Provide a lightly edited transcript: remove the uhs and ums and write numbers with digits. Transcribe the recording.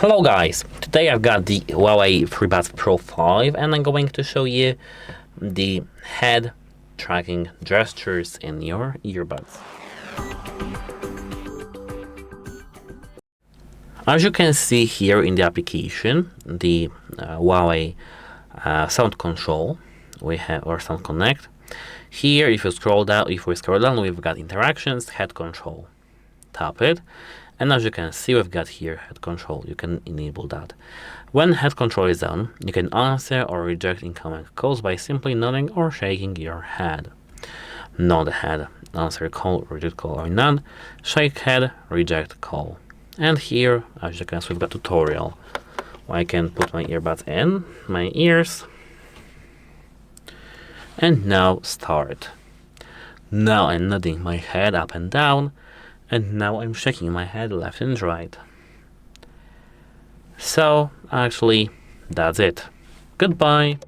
Hello guys, today I've got the HUAWEI FreeBuds Pro 5 and I'm going to show you the head tracking gestures in your earbuds. As you can see here in the application, the HUAWEI SoundControl, we have our SoundConnect. Here, if we scroll down, we've got interactions, head control. Tap it, and as you can see, we've got here head control. You can enable that. When head control is on, you can answer or reject incoming calls by simply nodding or shaking your head. Nod head, answer call, reject call, or none. Shake head, reject call. And here, as you can see, we've got tutorial. I can put my earbuds in my ears. And now start. Now I'm nodding my head up and down, and now I'm shaking my head left and right. So actually, that's it. Goodbye.